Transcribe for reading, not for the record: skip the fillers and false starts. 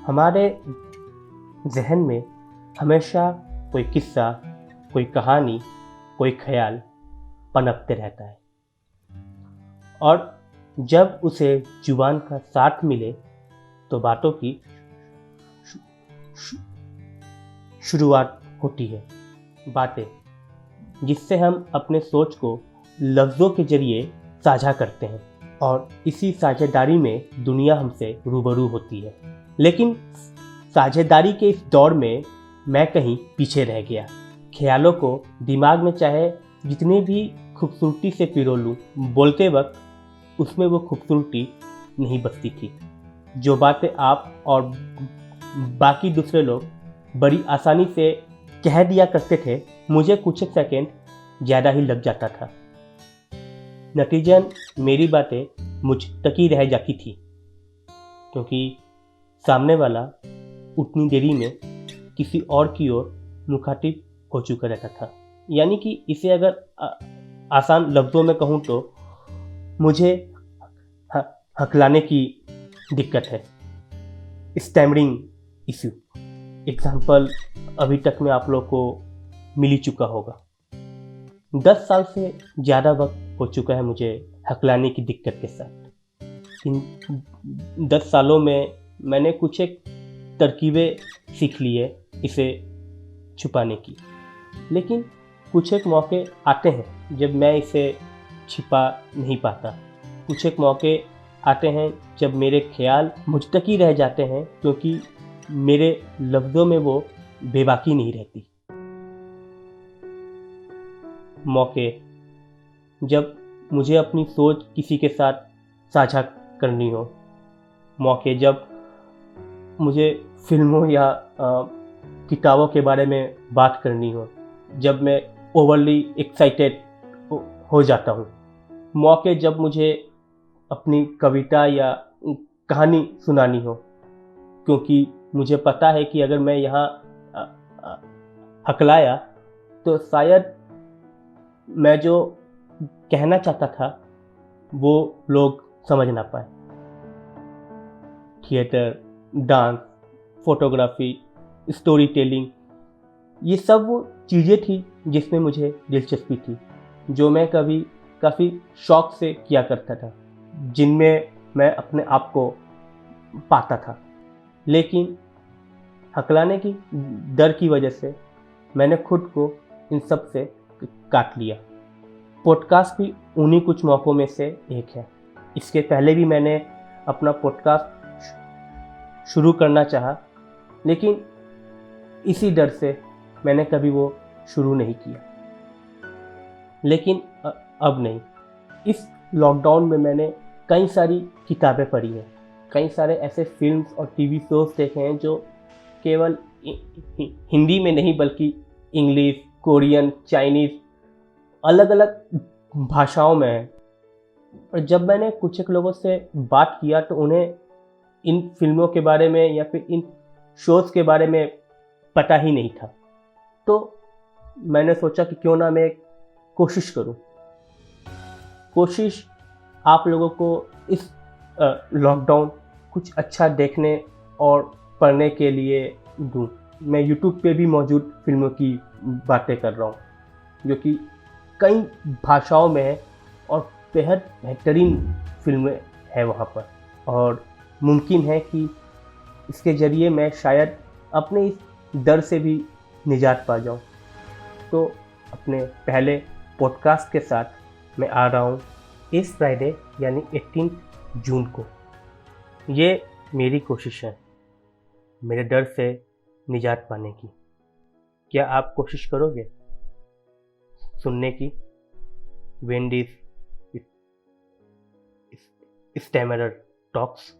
हमारे जहन में हमेशा कोई किस्सा, कोई कहानी, कोई ख्याल पनपते रहता है और जब उसे जुबान का साथ मिले तो बातों की शुरुआत होती है। बातें जिससे हम अपने सोच को लफ्ज़ों के जरिए साझा करते हैं और इसी साझेदारी में दुनिया हमसे रूबरू होती है। लेकिन साझेदारी के इस दौर में मैं कहीं पीछे रह गया। ख्यालों को दिमाग में चाहे जितनी भी खूबसूरती से पिरो लूँ, बोलते वक्त उसमें वो खूबसूरती नहीं बसती थी। जो बातें आप और बाकी दूसरे लोग बड़ी आसानी से कह दिया करते थे, मुझे कुछ एक सेकेंड ज़्यादा ही लग जाता था। नतीजन मेरी बातें मुझ तक ही रह जाती थी, क्योंकि सामने वाला उतनी देरी में किसी और की ओर मुखातिब हो चुका रहता था। यानी कि इसे अगर आसान लफ्ज़ों में कहूँ तो मुझे हकलाने की दिक्कत है, स्टैमरिंग इश्यू। एग्जाम्पल अभी तक में आप लोग को मिल ही चुका होगा। 10 साल से ज़्यादा वक्त हो चुका है मुझे हकलाने की दिक्कत के साथ। इन 10 सालों में मैंने कुछ एक तरकीबें सीख ली है इसे छुपाने की, लेकिन कुछ एक मौके आते हैं जब मैं इसे छिपा नहीं पाता। कुछ एक मौके आते हैं जब मेरे ख्याल मुझ तक ही रह जाते हैं, क्योंकि मेरे लफ्ज़ों में वो बेबाकी नहीं रहती। मौके जब मुझे अपनी सोच किसी के साथ साझा करनी हो, मौके जब मुझे फिल्मों या किताबों के बारे में बात करनी हो, जब मैं ओवरली एक्साइटेड हो जाता हूँ, मौके जब मुझे अपनी कविता या कहानी सुनानी हो, क्योंकि मुझे पता है कि अगर मैं यहाँ हकलाया तो शायद मैं जो कहना चाहता था वो लोग समझ ना पाए। Theatre, dance, photography, story telling, ये सब वो चीज़ें थी जिसमें मुझे दिलचस्पी थी, जो मैं कभी काफ़ी शौक से किया करता था, जिनमें मैं अपने आप को पाता था। लेकिन हकलाने की डर की वजह से मैंने खुद को इन सब से काट लिया। पॉडकास्ट भी उन्हीं कुछ मौक़ों में से एक है। इसके पहले भी मैंने अपना पॉडकास्ट शुरू करना चाहा, लेकिन इसी डर से मैंने कभी वो शुरू नहीं किया। लेकिन अब नहीं। इस लॉकडाउन में मैंने कई सारी किताबें पढ़ी हैं, कई सारे ऐसे फिल्म्स और टीवी शोज़ देखे हैं जो केवल हिंदी में नहीं बल्कि इंग्लिश, कोरियन, चाइनीज़, अलग अलग भाषाओं में है। और जब मैंने कुछ एक लोगों से बात किया तो उन्हें इन फिल्मों के बारे में या फिर इन शोज़ के बारे में पता ही नहीं था। तो मैंने सोचा कि क्यों ना मैं कोशिश करूं, कोशिश आप लोगों को इस लॉकडाउन कुछ अच्छा देखने और पढ़ने के लिए दूं। मैं यूट्यूब पे भी मौजूद फिल्मों की बातें कर रहा हूँ, जो कि कई भाषाओं में है और बेहद बेहतरीन फिल्में हैं वहाँ पर, और मुमकिन है कि इसके ज़रिए मैं शायद अपने इस डर से भी निजात पा जाऊँ। तो अपने पहले पॉडकास्ट के साथ मैं आ रहा हूँ इस फ्राइडे यानी 18 जून को। ये मेरी कोशिश है मेरे डर से निजात पाने की। क्या आप कोशिश करोगे सुनने की? Wendy's stammerer talks.